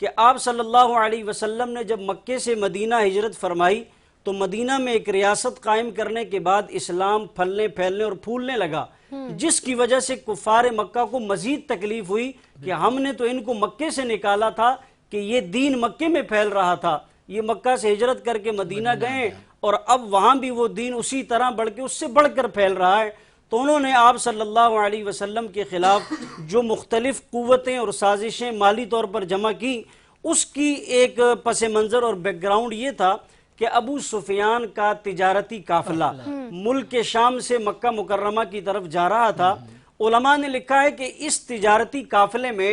کہ آپ صلی اللہ علیہ وسلم نے جب مکے سے مدینہ ہجرت فرمائی تو مدینہ میں ایک ریاست قائم کرنے کے بعد اسلام پھلنے پھیلنے اور پھولنے لگا، جس کی وجہ سے کفار مکہ کو مزید تکلیف ہوئی کہ ہم نے تو ان کو مکے سے نکالا تھا کہ یہ دین مکے میں پھیل رہا تھا، یہ مکہ سے ہجرت کر کے مدینہ گئے اور اب وہاں بھی وہ دین اسی طرح بلکہ اس سے بڑھ کر پھیل رہا ہے۔ تو انہوں نے آپ صلی اللہ علیہ وسلم کے خلاف جو مختلف قوتیں اور سازشیں مالی طور پر جمع کی، اس کی ایک پس منظر اور بیک گراؤنڈ یہ تھا کہ ابو سفیان کا تجارتی قافلہ ملک شام سے مکہ مکرمہ کی طرف جا رہا تھا۔ علماء نے لکھا ہے کہ اس تجارتی قافلے میں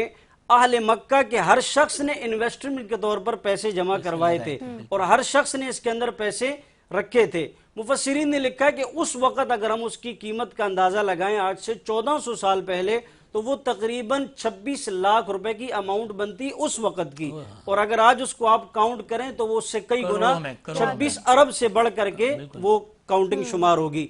اہل مکہ کے ہر شخص نے انویسٹمنٹ کے طور پر پیسے جمع کروائے تھے اور ہر شخص نے اس کے اندر پیسے رکھے تھے۔ مفسرین نے لکھا ہے کہ اس وقت اگر ہم اس کی قیمت کا اندازہ لگائیں آج سے 1400 سال پہلے تو وہ تقریباً 26 لاکھ روپے کی اماؤنٹ بنتی اس وقت کی، اور اگر آج اس کو آپ کاؤنٹ کریں تو وہ اس سے کئی گنا 26 ارب سے بڑھ کر کے وہ کاؤنٹنگ شمار ہوگی۔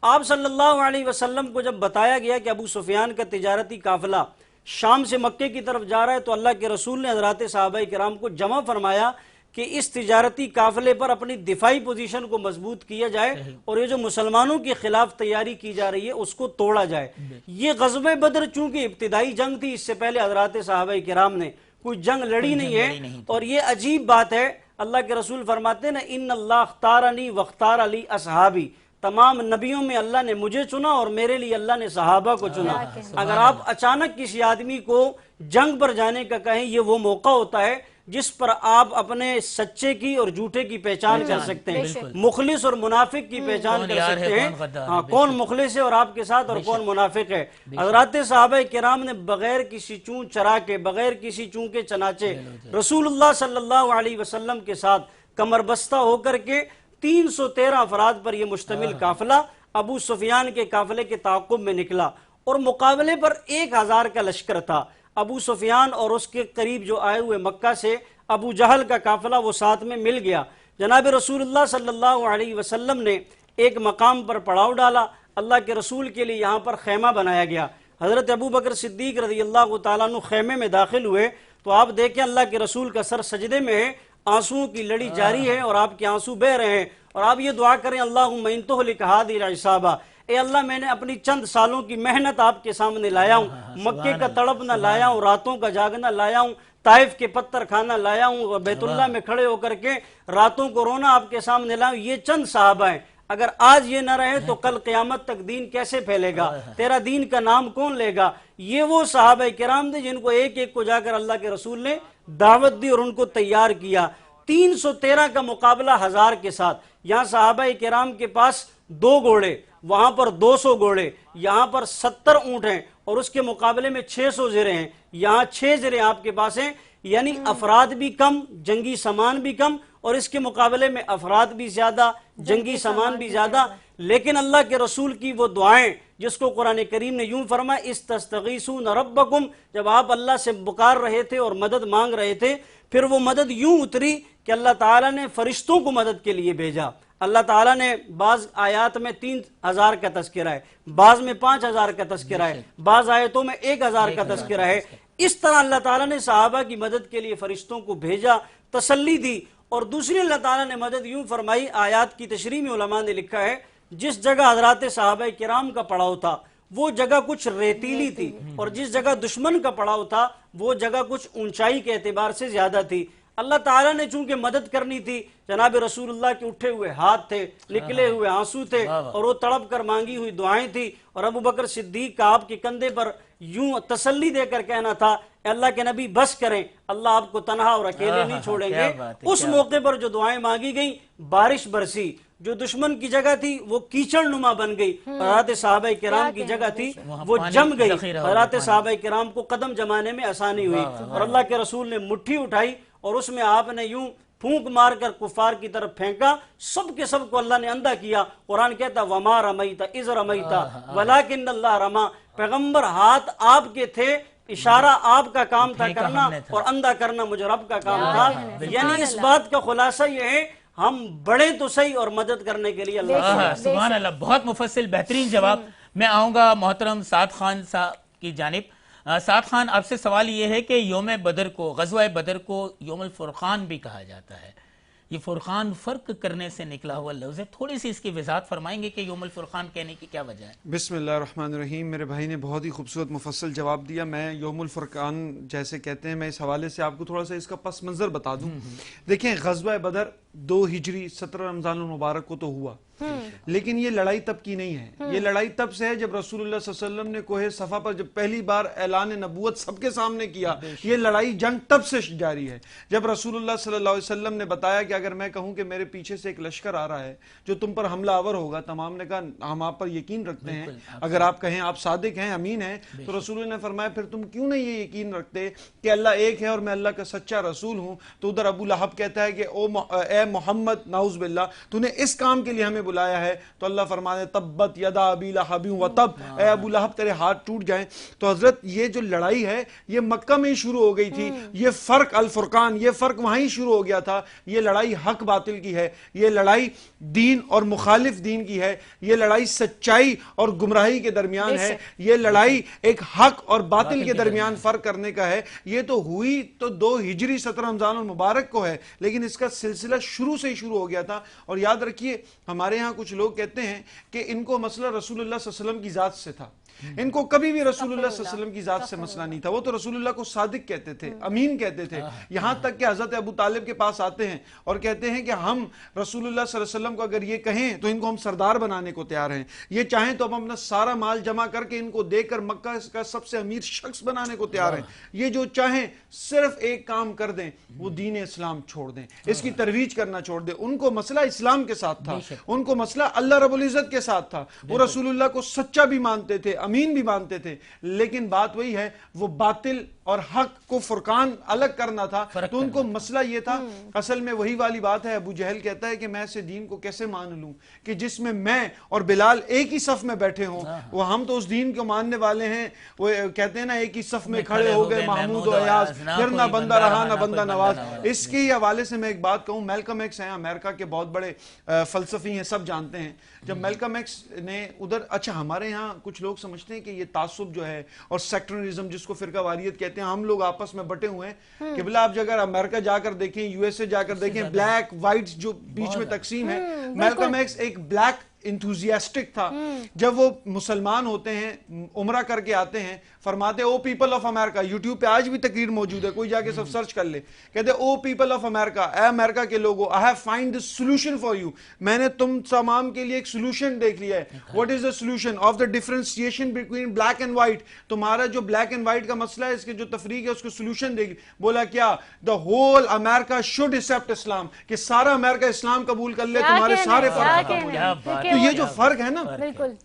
آپ صلی اللہ علیہ وسلم کو جب بتایا گیا کہ ابو سفیان کا تجارتی قافلہ شام سے مکے کی طرف جا رہا ہے تو اللہ کے رسول نے حضرات صحابہ کرام کو جمع فرمایا کہ اس تجارتی قافلے پر اپنی دفاعی پوزیشن کو مضبوط کیا جائے اور یہ جو مسلمانوں کے خلاف تیاری کی جا رہی ہے اس کو توڑا جائے۔ یہ غزوہ بدر چونکہ ابتدائی جنگ تھی، اس سے پہلے حضرات صحابہ کرام نے کوئی جنگ لڑی نہیں ہے، اور یہ عجیب بات ہے، اللہ کے رسول فرماتے ہیں نا ان اللہ اختارنی واختار علی اصحابی، تمام نبیوں میں اللہ نے مجھے چنا اور میرے لیے اللہ نے صحابہ کو چنا۔ اگر آپ اچانک کسی آدمی کو جنگ پر جانے کا کہیں، یہ وہ موقع ہوتا ہے جس پر آپ اپنے سچے کی اور جھوٹے کی پہچان کر سکتے ہیں، مخلص اور منافق کی پہچان کر سکتے ہیں، ہاں کون مخلص ہے اور آپ کے ساتھ اور کون منافق ہے۔ حضرات صحابہ کرام نے بغیر کسی چون چرا کے، بغیر کسی چون کے چناچے رسول اللہ صلی اللہ علیہ وسلم کے ساتھ کمر بستہ ہو کر کے 313 افراد پر یہ مشتمل قافلہ ابو سفیان کے قافلے کے تعاقب میں نکلا، اور مقابلے پر 1000 کا لشکر تھا۔ ابو سفیان اور اس کے قریب جو آئے ہوئے مکہ سے ابو جہل کا قافلہ وہ ساتھ میں مل گیا۔ جناب رسول اللہ صلی اللہ علیہ وسلم نے ایک مقام پر پڑاؤ ڈالا، اللہ کے رسول کے لیے یہاں پر خیمہ بنایا گیا۔ حضرت ابو بکر صدیق رضی اللہ تعالیٰ عنہ خیمے میں داخل ہوئے تو آپ دیکھیں اللہ کے رسول کا سر سجدے میں ہے، آنسوؤں کی لڑی جاری ہے اور آپ کے آنسو بہہ رہے ہیں، اور آپ یہ دعا کریں اللہم ان تہلک ہذہ العصابہ، اے اللہ میں نے اپنی چند سالوں کی محنت آپ کے سامنے لایا ہوں، مکے کا تڑپنا لایا ہوں، راتوں کا جاگنا لایا ہوں، طائف کے پتھر کھانا لایا ہوں، اور بیت اللہ میں کھڑے ہو کر کے راتوں کو رونا آپ کے سامنے لایا ہوں۔ یہ چند صحابہ ہیں، اگر آج یہ نہ رہے تو کل قیامت تک دین کیسے پھیلے گا، تیرا دین کا نام کون لے گا؟ یہ وہ صحابہ کرام تھے جن کو ایک ایک کو جا کر اللہ کے رسول نے دعوت دی اور ان کو تیار کیا۔ 313 کا مقابلہ 1000 کے ساتھ، یہاں صحابہ کرام کے پاس 2 گھوڑے، وہاں پر 200 گھوڑے، یہاں پر 70 اونٹ ہیں، اور اس کے مقابلے میں 600 زریں ہیں، یہاں 6 زریں آپ کے پاس ہیں، یعنی افراد بھی کم، جنگی سامان بھی کم، اور اس کے مقابلے میں افراد بھی زیادہ، جنگی سامان بھی زیادہ۔ لیکن اللہ کے رسول کی وہ دعائیں جس کو قرآن کریم نے یوں فرمایا استستغیثون ربکم، جب آپ اللہ سے پکار رہے تھے اور مدد مانگ رہے تھے، پھر وہ مدد یوں اتری کہ اللہ تعالیٰ نے فرشتوں کو مدد کے لیے بھیجا۔ اللہ تعالیٰ نے بعض آیات میں 3000 کا تذکرہ ہے، بعض میں 5000 کا تذکرہ ہے، بعض آیتوں میں 1000 کا تذکرہ ہے۔ اس طرح اللہ تعالیٰ نے صحابہ کی مدد کے لیے فرشتوں کو بھیجا، تسلی دی، اور دوسری اللہ تعالیٰ نے مدد یوں فرمائی۔ آیات کی تشریح میں علماء نے لکھا ہے جس جگہ حضرات صحابہ کرام کا پڑاؤ تھا وہ جگہ کچھ ریتیلی تھی، اور جس جگہ دشمن کا پڑاؤ تھا وہ جگہ کچھ اونچائی کے اعتبار سے زیادہ تھی۔ اللہ تعالیٰ نے چونکہ مدد کرنی تھی، جناب رسول اللہ کے اٹھے ہوئے ہاتھ تھے، نکلے ہوئے آنسو تھے، اور وہ تڑپ کر مانگی ہوئی دعائیں تھی، اور ابو بکر صدیق کا آپ کے کندھے پر یوں تسلی دے کر کہنا تھا اے اللہ کے نبی بس کریں، اللہ آپ کو تنہا اور اکیلے نہیں چھوڑیں گے۔ اس موقع پر جو دعائیں مانگی گئیں، بارش برسی، جو دشمن کی جگہ تھی وہ کیچڑ نما بن گئی، حضرات صحابہ کرام کی جگہ تھی وہ جم گئی، حضرات صحابہ کرام کو قدم جمانے میں آسانی ہوئی، اور اللہ کے رسول نے مٹھی اٹھائی اور اس میں آپ نے یوں پھونک مار کر کفار کی طرف پھینکا، سب کے سب کو اللہ نے اندھا کیا۔ قرآن کہتا وما رمیت اذ رمیت ولکن اللہ رما، پیغمبر ہاتھ آپ کے تھے، اشارہ آپ کا کام تھا کرنا، اور اندھا کرنا مجھے رب کا کام تھا۔ یعنی اس بات کا خلاصہ یہ ہے ہم بڑے تو صحیح اور مدد کرنے کے لیے اللہ سبحان اللہ، بہت مفصل بہترین جواب۔ میں آؤں گا محترم سعد خان صاحب کی جانب۔ سعد خان آپ سے سوال یہ ہے کہ یوم بدر کو، غزوہ بدر کو یوم الفرقان بھی کہا جاتا ہے، یہ فرقان فرق کرنے سے نکلا ہوا لفظ ہے، تھوڑی سی اس کی وضاحت فرمائیں گے کہ یوم الفرقان کہنے کی کیا وجہ ہے؟ بسم اللہ الرحمن الرحیم. میرے بھائی نے بہت ہی خوبصورت مفصل جواب دیا. میں یوم الفرقان جیسے کہتے ہیں، میں اس حوالے سے آپ کو تھوڑا سا اس کا پس منظر بتا دوں. دیکھیں، غزوہ بدر 2 ہجری 17 رمضان المبارک کو تو ہوا، لیکن یہ لڑائی تب کی نہیں ہے. یہ لڑائی تب سے ہے جب رسول اللہ صلی اللہ علیہ وسلم نے کوہ صفا پر جب پہلی بار اعلان نبوت سب کے سامنے کیا. یہ لڑائی جنگ تب سے جاری ہے جب رسول اللہ صلی اللہ علیہ وسلم نے بتایا کہ اگر میں کہوں کہ میرے پیچھے سے ایک لشکر آ رہا ہے جو تم پر حملہ آور ہوگا، تمام نے کہا ہم آپ پر یقین رکھتے ہیں، اگر آپ کہیں آپ صادق ہیں، امین ہیں. تو رسول اللہ نے فرمایا پھر تم کیوں نہیں یہ یقین رکھتے کہ اللہ ایک ہے اور میں اللہ کا سچا رسول ہوں؟ تو ادھر ابو لہب کہتا ہے کہ اے محمد، نعوذ باللہ، تو نے اس کام کے لیے ہمیں بلایا ہے. تو اللہ فرماتے تبت یدا ابی لہب وتب، اے ابو لہب تیرے ہاتھ ٹوٹ جائیں. تو حضرت یہ جو لڑائی ہے یہ مکہ میں ہی شروع ہو گئی تھی. یہ فرق الفرقان، یہ فرق وہیں شروع ہو گیا تھا. یہ لڑائی حق باطل کی ہے، یہ لڑائی دین اور مخالف دین کی ہے، یہ لڑائی سچائی اور گمراہی کے درمیان ہے، یہ لڑائی ایک حق اور باطل کے درمیان فرق کرنے کا ہے. یہ تو ہوئی تو 2 ہجری 17 رمضان المبارک کو ہے، لیکن اس کا سلسلہ شروع سے ہی شروع ہو گیا تھا. اور یاد رکھیے، ہمارے ہاں کچھ لوگ کہتے ہیں کہ ان کو مسئلہ رسول اللہ صلی اللہ علیہ وسلم کی ذات سے تھا. ان کو کبھی بھی رسول اللہ صلی اللہ علیہ وسلم کی ذات سے مسئلہ نہیں تھا. وہ تو رسول اللہ کو صادق کہتے تھے، امین کہتے تھے. یہاں تک کہ حضرت ابو طالب کے پاس آتے ہیں اور کہتے ہیں کہ ہم رسول اللہ صلی اللہ علیہ وسلم کو اگر یہ کہیں تو ان کو ہم سردار بنانے کو تیار ہیں، یہ چاہیں تو ہم اپنا سارا مال جمع کر کے ان کو دے کر مکہ کا سب سے امیر شخص بنانے کو تیار ہیں. یہ جو چاہیں صرف ایک کام کر دیں، وہ دین اسلام چھوڑ دیں، اس کی ترویج کرنا چھوڑ دیں. ان کو مسئلہ اسلام کے ساتھ تھا، ان کو مسئلہ اللہ رب العزت کے ساتھ تھا. وہ رسول اللہ کو سچا بھی مانتے تھے، امین بھی مانتے تھے، لیکن بات وہی ہے، وہ باطل اور حق کو فرقان الگ کرنا تھا. تو ان کو مسئلہ یہ تھا. اصل میں وہی والی بات ہے، ابو جہل کہتا ہے کہ میں ایسے دین کو کیسے مان لوں کہ جس میں اور بلال ایک ہی صف میں بیٹھے ہوں. وہ ہم تو اس دین کو ماننے والے ہیں. وہ کہتے ہیں نا، ایک ہی صف میں کھڑے ہو گئے محمود و ایاز، پھر نہ بندہ رہا نہ بندہ نواز. اس کے حوالے سے میں ایک بات کہوں، میلکم ایکس ہیں امریکہ کے بہت بڑے فلسفی ہیں، سب جانتے ہیں. جب میلکم ایکس نے ادھر، اچھا ہمارے ہاں کچھ لوگ سمجھتے ہیں کہ یہ تعصب جو ہے اور سیکٹرزم جس کو فرقہ واریت کہتے ہیں، ہم لوگ آپس میں بٹے ہوئے ہیں. کہ بلا آپ اگر امریکہ جا کر دیکھیں، یو ایس اے جا کر دیکھیں، بلیک وائٹ جو بیچ میں تقسیم ہے. میلکم ایکس ایک بلیک انتھوزیاسٹک تھا. جب وہ مسلمان ہوتے ہیں، عمرہ کر کے آتے ہیں، فرماتے او پیپل آف امریکہ. یوٹیوب پہ آج بھی تقریر موجود ہے، کوئی جا کے سب سرچ کر لے. کہتے او پیپل آف امریکہ، اے امریکہ کے لوگو، I have find the solution for you. میں نے تم تمام کے لیے ایک سولوشن دیکھ لیا ہے. What is the solution of the differentiation between black and white. تمہارا جو بلیک اینڈ وائٹ کا مسئلہ ہے، اس کے جو تفریق ہے، اس کو سولوشن دیکھ. بولا کیا؟ The whole America should accept Islam, کہ سارا امریکہ اسلام قبول کر لے، تمہارے سارے فرق ختم ہو جائیں. تو یہ جو فرق ہے نا،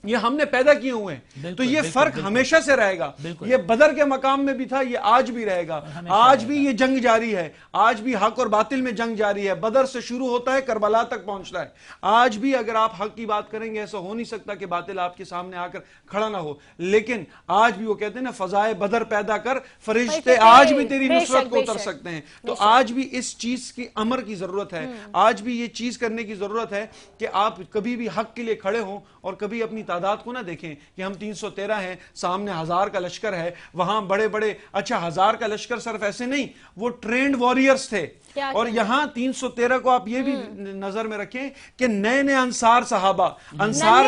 یہ ہم نے پیدا کیے ہوئے ہیں. تو یہ فرق ہمیشہ سے رہے گا. یہ بدر کے مقام میں بھی تھا، یہ آج بھی رہے گا. آج بھی یہ جنگ جاری ہے، آج بھی حق اور باطل میں جنگ جاری ہے. بدر سے شروع ہوتا ہے، کربلا تک پہنچتا ہے. آج بھی اگر آپ حق کی بات کریں گے، ایسا ہو نہیں سکتا کہ باطل آپ کے سامنے آ کر کھڑا نہ ہو. لیکن آج بھی وہ کہتے ہیں نا، فضائے بدر پیدا کر، فرشتے آج بھی تیری نصرت کو اتر سکتے ہیں. تو آج بھی اس چیز کی امر کی ضرورت ہے. آج بھی یہ چیز کرنے کی ضرورت ہے کہ آپ کبھی بھی حق کے لیے کھڑے ہوں اور کبھی اپنی تعداد کو نہ دیکھیں کہ ہم 313 ہیں، سامنے 1000 کا لشکر ہے، وہاں بڑے بڑے. اچھا 1000 کا لشکر صرف ایسے نہیں، وہ ٹرینڈ واریئرز تھے. اور یہاں 313 کو آپ یہ بھی نظر میں رکھیں کہ نئے نئے انصار صحابہ، انصار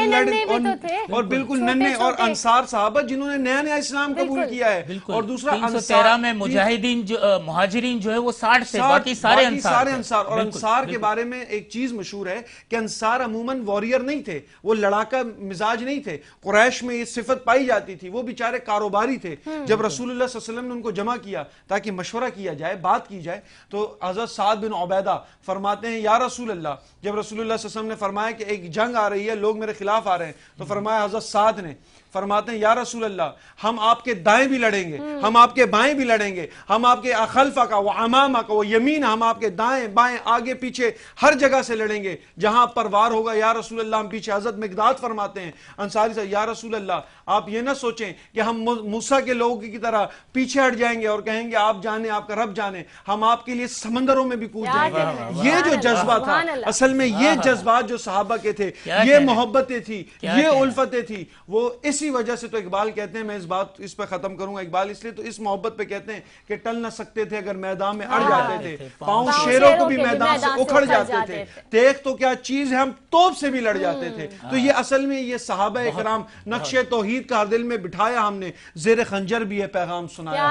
اور بالکل ننے اور انصار صحابہ جنہوں نے نیا نیا اسلام قبول کیا ہے. اور دوسرا 313 میں مجاہدین مہاجرین جو ہے وہ 60 سے، باقی سارے انصار. اور انصار کے بارے میں ایک چیز مشہور ہے کہ انصار عموماً واریر نہیں تھے، وہ لڑاکا مزاج نہیں تھے. قریش میں یہ صفت پائی جاتی تھی. وہ بیچارے کاروباری تھے. جب رسول اللہ صلی اللہ علیہ وسلم نے ان کو جمع کیا تاکہ مشورہ کیا جائے، بات کی جائے، تو حضرت سعد بن عبیدہ فرماتے ہیں یا رسول اللہ، جب رسول اللہ صلی اللہ علیہ وسلم نے فرمایا کہ ایک جنگ آ رہی ہے، لوگ میرے خلاف آ رہے ہیں، تو فرمایا حضرت سعد نے، فرماتے ہیں یا رسول اللہ، ہم آپ کے دائیں بھی لڑیں گے، ہم آپ کے بائیں بھی لڑیں گے، ہم آپ کے خلفہ کا و امامہ کا و یمین، ہم آپ کے دائیں بائیں آگے پیچھے ہر جگہ سے لڑیں گے جہاں پر وار ہوگا یا رسول اللہ ہم پیچھے. حضرت مقداد فرماتے ہیں انصاری سے، یا رسول اللہ آپ یہ نہ سوچیں کہ ہم موسیٰ کے لوگوں کی طرح پیچھے ہٹ جائیں گے اور کہیں گے آپ جانے، آپ کا رب جانے، ہم آپ کے لیے سمندروں میں بھی کود جائیں گے. یہ جو جذبہ تھا، اصل میں یہ جذبات جو صحابہ کے تھے، یہ محبتیں تھی، یہ الفتیں تھی، وہ اسی اسی وجہ سے تو اقبال کہتے ہیں، میں اس پہ ختم کروں گا، اقبال اس لیے تو اس محبت پہ کہتے ہیں کہ ٹل نہ سکتے تھے اگر میدان میں اڑ جاتے تھے، پاؤں شیروں کو بھی میدان سے اکھڑ جاتے تھے، دیکھ تو کیا چیز ہے ہم توپ سے بھی لڑ جاتے تھے۔ تو یہ اصل میں یہ صحابہ اکرام نقش توحید کا دل میں بٹھایا ہم نے، زیر خنجر بھی یہ پیغام سنایا۔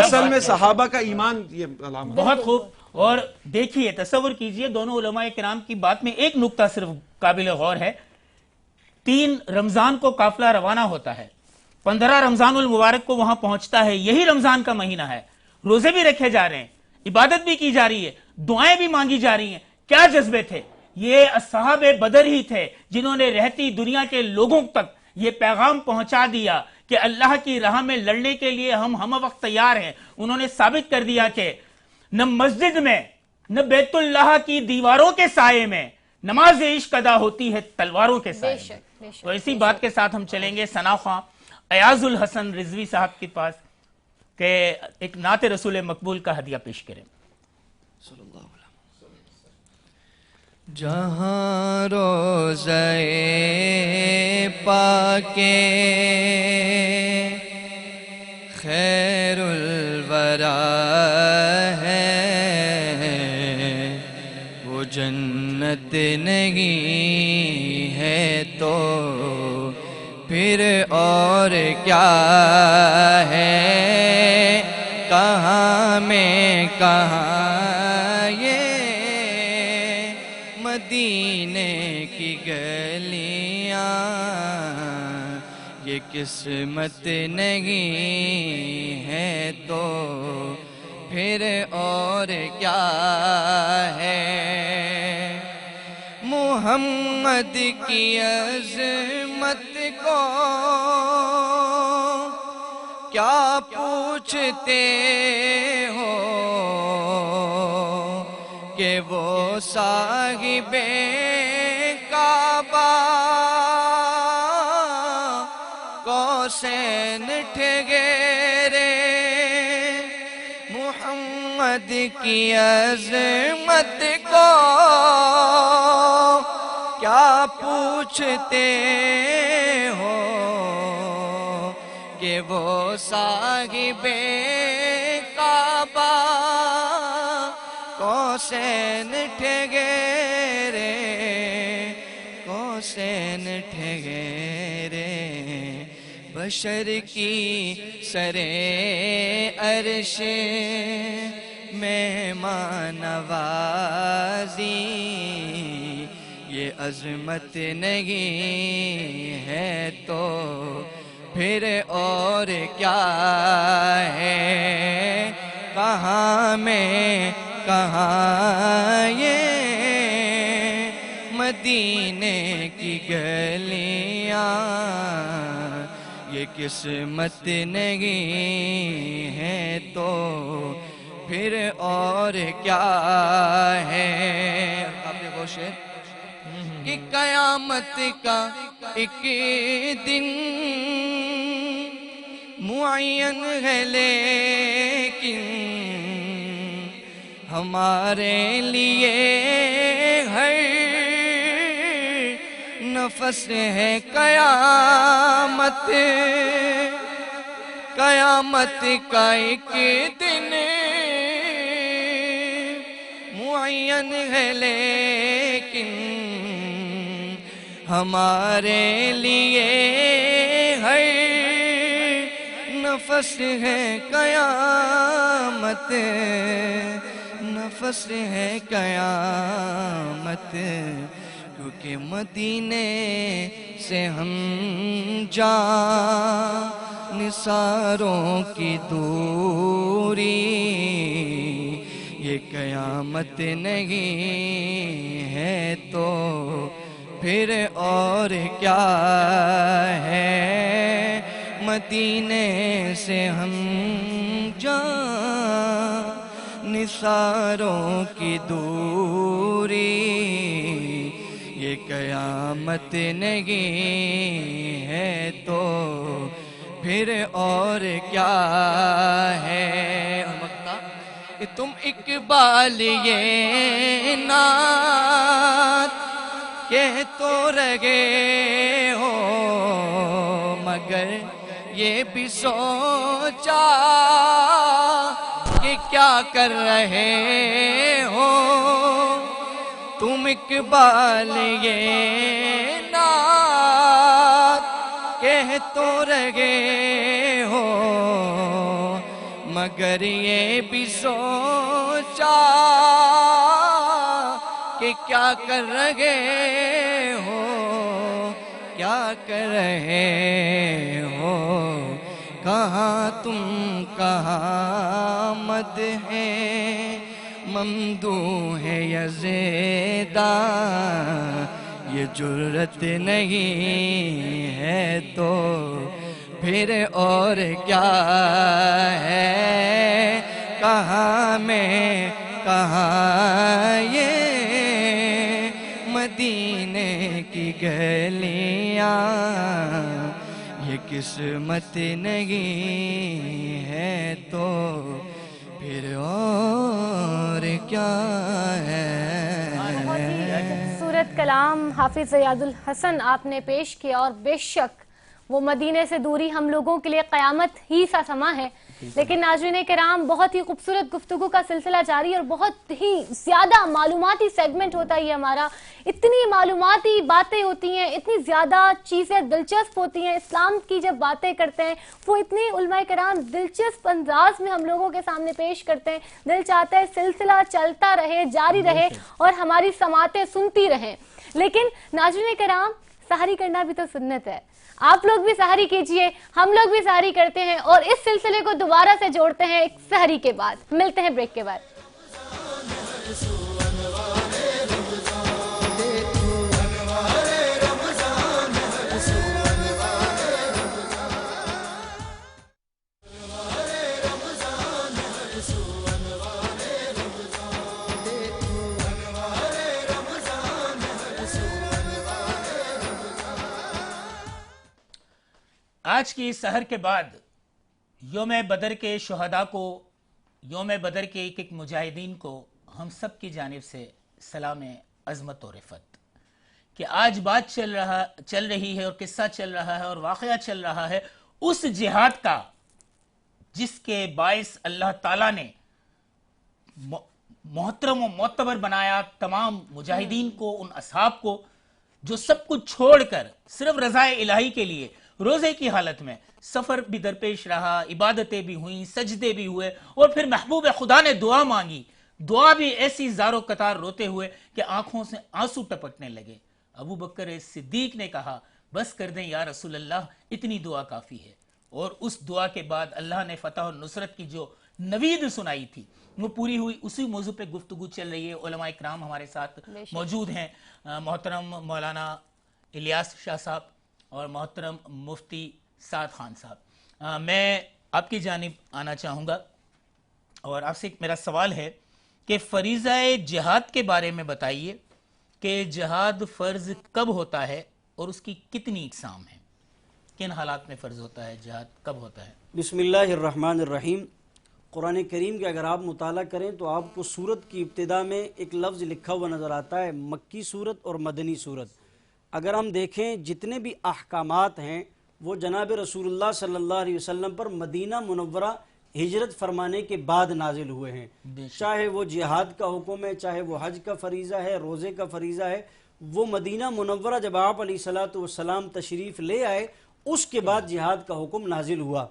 اصل میں صحابہ کا ایمان یہ علامت۔ بہت خوب۔ اور دیکھیے، تصور کیجئے، دونوں علماء کرام کی بات میں ایک نکتہ صرف قابل غور ہے۔ 3 رمضان کو قافلہ روانہ ہوتا ہے، 15 رمضان المبارک کو وہاں پہنچتا ہے، یہی رمضان کا مہینہ ہے، روزے بھی رکھے جا رہے ہیں، عبادت بھی کی جا رہی ہے، دعائیں بھی مانگی جا رہی ہیں۔ کیا جذبے تھے؟ یہ اصحاب بدر ہی تھے جنہوں نے رہتی دنیا کے لوگوں تک یہ پیغام پہنچا دیا کہ اللہ کی راہ میں لڑنے کے لیے ہم وقت تیار ہیں۔ انہوں نے ثابت کر دیا کہ نہ مسجد میں نہ بیت اللہ کی دیواروں کے سائے میں نماز عشق ادا ہوتی ہے تلواروں کے سائے میں۔ تو اسی بات کے ساتھ ہم چلیں گے ثنا خواں ایاز الحسن رضوی صاحب کے پاس کہ ایک نعت رسول مقبول کا ہدیہ پیش کریں۔ جہاں روزہ پاک خیر الورا ہے، وہ جنت نہیں ہے تو پھر اور کیا ہے؟ کہاں میں کہاں یہ مدینے کی گلیاں، یہ قسمت نہیں ہے تو پھر اور کیا ہے؟ محمد کی عظمت کو کیا پوچھتے ہو کہ وہ صاحب کعبہ قوسین ٹھہرے۔ محمد کی عظمت کو کیا پوچھتے ہو کہ وہ صاحب کعبہ قوسین ٹھہرے، قوسین ٹھہرے۔ بشر کی سر عرش مہمان نوازی، یہ عظمت نہیں ہے تو پھر اور کیا ہے؟ کہاں میں کہاں یہ مدینے کی گلیاں، یہ قسمت نہیں ہے تو پھر اور کیا ہے؟ کہ قیامت کا ایک دن معین ہے لیکن ہمارے لیے ہر نفس ہے قیامت، قیامت کا ایک دن معین ہے لیکن ہمارے لیے ہر نفس ہے قیامت، نفس ہے قیامت۔ کیونکہ مدینے سے ہم جان نثاروں کی دوری، یہ قیامت نہیں ہے تو پھر اور کیا ہے؟ مدینے سے ہم جان نثاروں کی دوری، یہ قیامت نہیں ہے تو پھر اور کیا ہے؟ کہ تم اقبال یہ نعت کہہ تو رہے ہو، مگر یہ بھی سوچا کہ کیا کر رہے ہو تم اقبال یہ نعت کہہ تو رہے ہو مگر یہ بھی سوچا کہ کیا کر رہے ہو کیا کر رہے ہو کہاں تم کہاں مد ہے ممدوح ہے یا زیدہ یہ جرت نہیں ہے تو پھر اور کیا ہے کہاں میں کہاں یہ مدینے کی گلیاں یہ قسمت نہیں ہے تو پھر اور کیا ہے بہت ہی خوبصورت کلام حافظ زیاد الحسن آپ نے پیش کیا، اور بے شک وہ مدینے سے دوری ہم لوگوں کے لیے قیامت ہی سا سما ہے. لیکن ناظرین کرام، بہت ہی خوبصورت گفتگو کا سلسلہ جاری ہے اور بہت ہی زیادہ معلوماتی سیگمنٹ ہوتا ہے یہ ہمارا. اتنی معلوماتی باتیں ہوتی ہیں، اتنی زیادہ چیزیں دلچسپ ہوتی ہیں. اسلام کی جب باتیں کرتے ہیں وہ اتنی علماء کرام دلچسپ انداز میں ہم لوگوں کے سامنے پیش کرتے ہیں. دل چاہتا ہے سلسلہ چلتا رہے، جاری رہے اور ہماری سماعتیں سنتی رہیں. لیکن ناظرین کرام، سحری کرنا بھی تو سنت ہے. آپ لوگ بھی سحری کیجئے، ہم لوگ بھی سحری کرتے ہیں اور اس سلسلے کو دوبارہ سے جوڑتے ہیں ایک سحری کے بعد. ملتے ہیں بریک کے بعد. آج کی سحر کے بعد یوم بدر کے شہداء کو، یوم بدر کے ایک ایک مجاہدین کو ہم سب کی جانب سے سلام عظمت و رفعت کہ آج بات چل رہی ہے اور قصہ چل رہا ہے اور واقعہ چل رہا ہے اس جہاد کا جس کے باعث اللہ تعالیٰ نے محترم و معتبر بنایا تمام مجاہدین کو، ان اصحاب کو جو سب کچھ چھوڑ کر صرف رضا الہی کے لیے روزے کی حالت میں سفر بھی درپیش رہا، عبادتیں بھی ہوئیں، سجدے بھی ہوئے اور پھر محبوب خدا نے دعا مانگی. دعا بھی ایسی زارو قطار روتے ہوئے کہ آنکھوں سے آنسو ٹپکنے لگے. ابو بکر صدیق نے کہا بس کر دیں یا رسول اللہ، اتنی دعا کافی ہے. اور اس دعا کے بعد اللہ نے فتح اور نصرت کی جو نوید سنائی تھی وہ پوری ہوئی. اسی موضوع پہ گفتگو چل رہی ہے. علماء اکرام ہمارے ساتھ موجود ہیں، محترم مولانا الیاس شاہ صاحب اور محترم مفتی سعد خان صاحب. میں آپ کی جانب آنا چاہوں گا اور آپ سے میرا سوال ہے کہ فریضہ جہاد کے بارے میں بتائیے کہ جہاد فرض کب ہوتا ہے اور اس کی کتنی اقسام ہیں، کن حالات میں فرض ہوتا ہے، جہاد کب ہوتا ہے؟ بسم اللہ الرحمن الرحیم. قرآن کریم کے اگر آپ مطالعہ کریں تو آپ کو سورت کی ابتدا میں ایک لفظ لکھا ہوا نظر آتا ہے مکی سورت اور مدنی سورت. اگر ہم دیکھیں جتنے بھی احکامات ہیں وہ جناب رسول اللہ صلی اللہ علیہ وسلم پر مدینہ منورہ ہجرت فرمانے کے بعد نازل ہوئے ہیں. چاہے وہ جہاد کا حکم ہے، چاہے وہ حج کا فریضہ ہے، روزے کا فریضہ ہے، وہ مدینہ منورہ جب آپ علیہ الصلوۃ والسلام تشریف لے آئے اس کے بعد جہاد کا حکم نازل ہوا.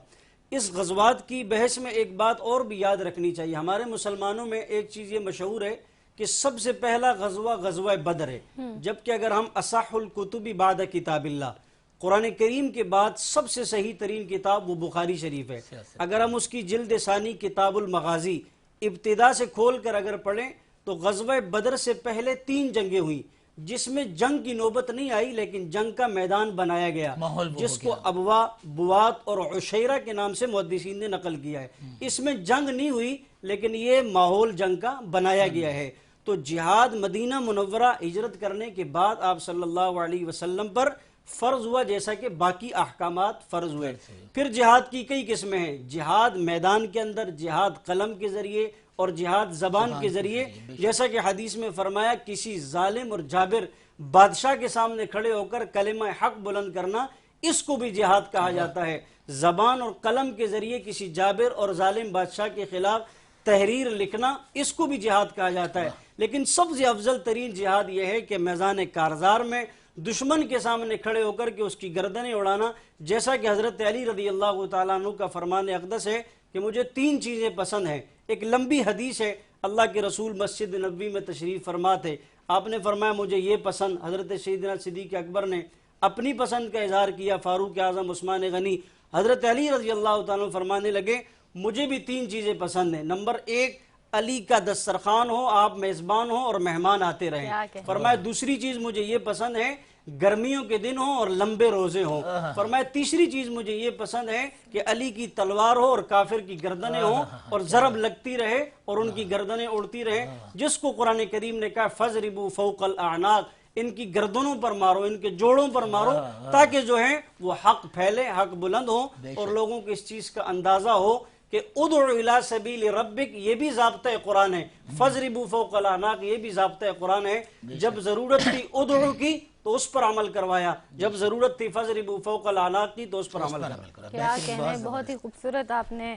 اس غزوات کی بحث میں ایک بات اور بھی یاد رکھنی چاہیے. ہمارے مسلمانوں میں ایک چیز یہ مشہور ہے کہ سب سے پہلا غزوہ غزوہ بدر ہے، جبکہ اگر ہم اصح الکتب بعد کتاب اللہ، قرآن کریم کے بعد سب سے صحیح ترین کتاب وہ بخاری شریف ہے. اگر ہم اس کی جلد ثانی کتاب المغازی ابتدا سے کھول کر اگر پڑھیں تو غزوہ بدر سے پہلے 3 جنگیں ہوئیں جس میں جنگ کی نوبت نہیں آئی لیکن جنگ کا میدان بنایا گیا، جس کو ابوا، بوات اور عشیرہ کے نام سے محدثین نے نقل کیا ہے. اس میں جنگ نہیں ہوئی لیکن یہ ماحول جنگ کا بنایا گیا ہے. تو جہاد مدینہ منورہ ہجرت کرنے کے بعد آپ صلی اللہ علیہ وسلم پر فرض ہوا جیسا کہ باقی احکامات فرض ہوئے. پھر جہاد کی کئی قسمیں ہیں، جہاد میدان کے اندر، جہاد قلم کے ذریعے اور جہاد زبان کے ذریعے. جیسا کہ حدیث میں فرمایا کسی ظالم اور جابر بادشاہ کے سامنے کھڑے ہو کر کلمہ حق بلند کرنا اس کو بھی جہاد کہا جاتا ہے۔ زبان اور قلم کے ذریعے کسی جابر اور ظالم بادشاہ کے خلاف تحریر لکھنا، اس کو بھی جہاد کہا جاتا ہے۔ لیکن سب سے افضل ترین جہاد یہ ہے کہ میدان کارزار میں دشمن کے سامنے کھڑے ہو کر کے اس کی گردنیں اڑانا، جیسا کہ حضرت علی رضی اللہ تعالیٰ عنہ کا فرمان اقدس ہے کہ مجھے 3 چیزیں پسند ہیں۔ ایک لمبی حدیث ہے، اللہ کے رسول مسجد نبوی میں تشریف فرما تھے، آپ نے فرمایا مجھے یہ پسند۔ حضرت سیدنا صدیق اکبر نے اپنی پسند کا اظہار کیا، فاروق اعظم عثمان غنی، حضرت علی رضی اللہ تعالیٰ عنہ فرمانے لگے مجھے بھی 3 چیزیں پسند ہیں۔ نمبر 1 علی کا دسترخوان ہو، آپ میزبان ہو اور مہمان آتے رہیں۔ فرمایا دوسری چیز مجھے یہ پسند ہے گرمیوں کے دن ہوں اور لمبے روزے ہوں۔ فرمایا تیسری چیز مجھے یہ پسند ہے کہ علی کی تلوار ہو اور کافر کی گردنیں ہوں اور ضرب لگتی رہے اور ان کی گردنیں اڑتی رہے، جس کو قرآن کریم نے کہا فَضْرِبُوا فَوْقَ الْأَعْنَاقِ، ان کی گردنوں پر مارو، ان کے جوڑوں پر مارو، تاکہ جو ہے وہ حق پھیلے، حق بلند ہو اور لوگوں کو اس چیز کا اندازہ ہو کہ ادعو الی سبیل ربک، یہ بھی ضابطہ قرآن ہے۔ فَضْرِبُوا فَوْقَ الْأَعْنَاقِ، یہ بھی ضابطہ قرآن ہے۔ جب ضرورت تھی ادعو کی تو اس پر عمل کروایا، جب ضرورت تھی فَضْرِبُوا فَوْقَ الْأَعْنَاقِ کی تو اس پر عمل کروایا۔ کیا کہنے، بہت ہی خوبصورت آپ نے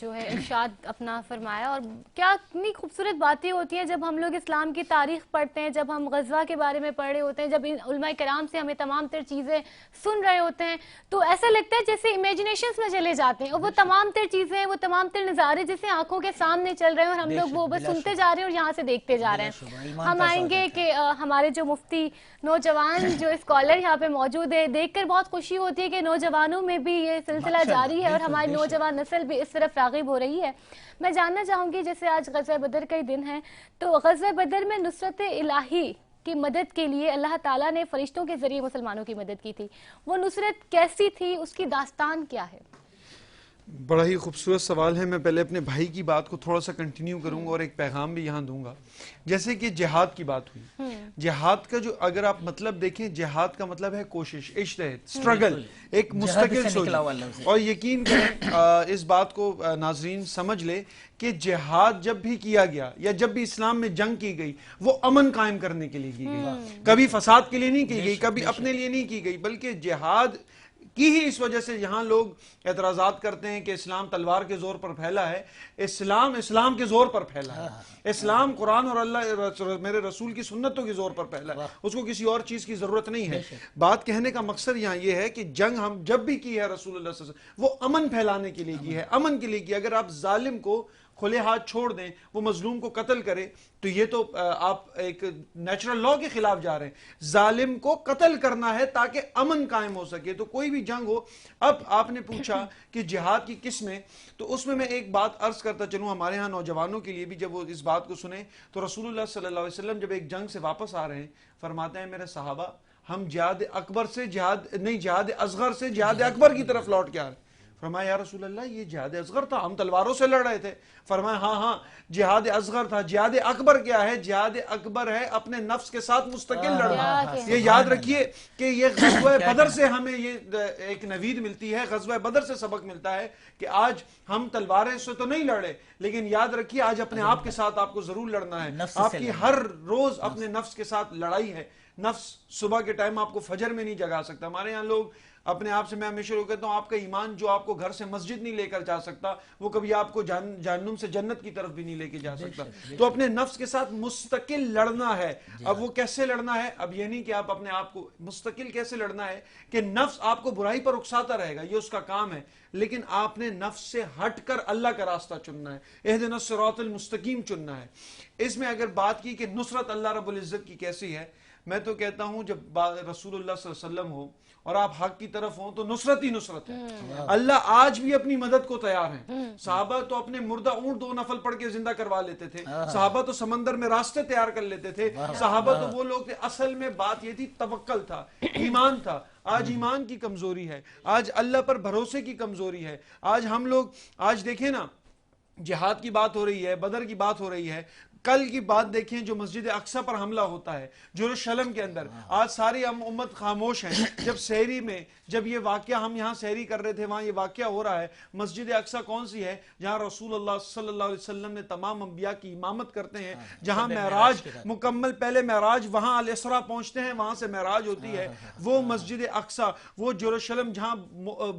جو ہے ارشاد اپنا فرمایا، اور کیا اتنی خوبصورت باتیں ہوتی ہیں جب ہم لوگ اسلام کی تاریخ پڑھتے ہیں، جب ہم غزوہ کے بارے میں پڑھ رہے ہوتے ہیں، جب علماء کرام سے ہمیں تمام تر چیزیں سن رہے ہوتے ہیں تو ایسا لگتا ہے جیسے امیجنیشنز میں چلے جاتے ہیں، اور وہ تمام تر چیزیں، وہ تمام تر نظارے جیسے آنکھوں کے سامنے چل رہے ہیں اور ہم لوگ وہ بس سنتے جا رہے ہیں اور یہاں سے دیکھتے جا رہے ہیں۔ ہم آئیں گے کہ ہمارے جو مفتی نوجوان جو اسکالر یہاں پہ موجود ہے، دیکھ کر بہت خوشی ہوتی ہے کہ نوجوانوں میں بھی یہ سلسلہ جاری ہے اور ہماری نوجوان نسل بھی اس طرف راغب ہو رہی ہے۔ میں جاننا چاہوں گی، جیسے آج غزوہ بدر کا ہی دن ہے، تو غزوہ بدر میں نصرت الہی کی مدد کے لیے اللہ تعالیٰ نے فرشتوں کے ذریعے مسلمانوں کی مدد کی تھی، وہ نصرت کیسی تھی، اس کی داستان کیا ہے؟ بڑا ہی خوبصورت سوال ہے۔ میں پہلے اپنے بھائی کی بات کو تھوڑا سا کنٹینیو کروں گا اور ایک پیغام بھی یہاں دوں گا۔ جیسے کہ جہاد کی بات ہوئی، جہاد کا جو اگر آپ مطلب دیکھیں، جہاد کا مطلب ہے کوشش، اجتہاد، سٹرگل، ایک مستقل سوچ۔ اور یقین کریں اس بات کو ناظرین سمجھ لے کہ جہاد جب بھی کیا گیا یا جب بھی اسلام میں جنگ کی گئی، وہ امن قائم کرنے کے لیے کی گئی، کبھی فساد کے لیے نہیں کی گئی، کبھی اپنے لیے نہیں کی گئی، بلکہ جہاد کی ہی اس وجہ سے یہاں لوگ اعتراضات کرتے ہیں کہ اسلام تلوار کے زور پر پھیلا ہے۔ اسلام کے زور پر پھیلا ہے۔ اسلام قرآن اور اللہ میرے رسول کی سنتوں کے زور پر پھیلا ہے، اس کو کسی اور چیز کی ضرورت نہیں ہے۔ بات کہنے کا مقصد یہاں یہ ہے کہ جنگ ہم جب بھی کی ہے رسول اللہ صلی اللہ علیہ وسلم، وہ امن پھیلانے کے لیے کی ہے، امن کے لیے کی۔ اگر آپ ظالم کو کھلے ہاتھ چھوڑ دیں، وہ مظلوم کو قتل کرے، تو یہ تو آپ ایک نیچرل لا کے خلاف جا رہے ہیں۔ ظالم کو قتل کرنا ہے تاکہ امن قائم ہو سکے، تو کوئی بھی جنگ ہو۔ اب آپ نے پوچھا کہ جہاد کی قسمیں، تو اس میں ایک بات عرض کرتا چلوں ہمارے ہاں نوجوانوں کے لیے بھی، جب وہ اس بات کو سنیں تو رسول اللہ صلی اللہ علیہ وسلم جب ایک جنگ سے واپس آ رہے ہیں، فرماتے ہیں میرے صحابہ ہم جہاد اصغر سے جہاد اکبر کی طرف لوٹ کے آ رہے ہیں۔ فرمایا یا رسول اللہ یہ جہاد اصغر تھا، ہم تلواروں سے لڑ رہے تھے۔ فرمایا ہاں جہاد اصغر تھا، جہاد اکبر کیا ہے؟ جہاد اکبر ہے اپنے نفس کے ساتھ مستقل لڑنا۔ یہ یاد رکھیے کہ یہ غزوہ بدر سے ہمیں یہ ایک نوید ملتی ہے، غزوہ بدر سے سبق ملتا ہے کہ آج ہم تلواریں سے تو نہیں لڑے، لیکن یاد رکھیے آج اپنے آپ کے ساتھ آپ کو ضرور لڑنا ہے۔ آپ کی ہر روز اپنے نفس کے ساتھ لڑائی ہے۔ نفس صبح کے ٹائم آپ کو فجر میں نہیں جگا سکتا۔ ہمارے یہاں لوگ اپنے آپ سے، میں ہمیشہ کہتا ہوں آپ کا ایمان جو آپ کو گھر سے مسجد نہیں لے کر جا سکتا، وہ کبھی آپ کو جہنم سے جنت کی طرف بھی نہیں لے کے جا سکتا۔ تو اپنے نفس کے ساتھ مستقل لڑنا ہے۔ اب وہ کیسے لڑنا ہے؟ اب یہ نہیں کہ آپ اپنے آپ کو مستقل کیسے لڑنا ہے کہ نفس آپ کو برائی پر اکساتا رہے گا، یہ اس کا کام ہے، لیکن آپ نے نفس سے ہٹ کر اللہ کا راستہ چننا ہے، اہدنا الصراط المستقیم چننا ہے۔ اس میں اگر بات کی کہ نصرت اللہ رب العزت کی کیسی ہے، میں تو کہتا ہوں جب رسول اللہ صلی اللہ علیہ وسلم ہو اور آپ حق کی طرف ہوں تو نصرت ہی نصرت ہے۔ اللہ آج بھی اپنی مدد کو تیار ہیں۔ صحابہ تو اپنے مردہ اونٹ 2 نفل پڑھ کے زندہ کروا لیتے تھے، صحابہ تو سمندر میں راستے تیار کر لیتے تھے، صحابہ تو وہ لوگ تھے۔ اصل میں بات یہ تھی توکل تھا، ایمان تھا۔ آج ایمان کی کمزوری ہے، آج اللہ پر بھروسے کی کمزوری ہے۔ آج ہم لوگ آج دیکھیں نا، جہاد کی بات ہو رہی ہے، بدر کی بات ہو رہی ہے، کل کی بات دیکھیں جو مسجد اقصی پر حملہ ہوتا ہے یروشلم کے اندر، آج ساری امت خاموش ہیں. جب سحری میں جب یہ واقعہ ہم یہاں سحری کر رہے تھے وہاں یہ واقعہ ہو رہا ہے. مسجد اقصی کون سی ہے؟ جہاں رسول اللہ صلی اللہ علیہ وسلم نے تمام انبیاء کی امامت کرتے ہیں، جہاں معراج مکمل، پہلے معراج وہاں الاسراء پہنچتے ہیں، وہاں سے معراج ہوتی ہے. وہ مسجد اقصی، وہ یروشلم جہاں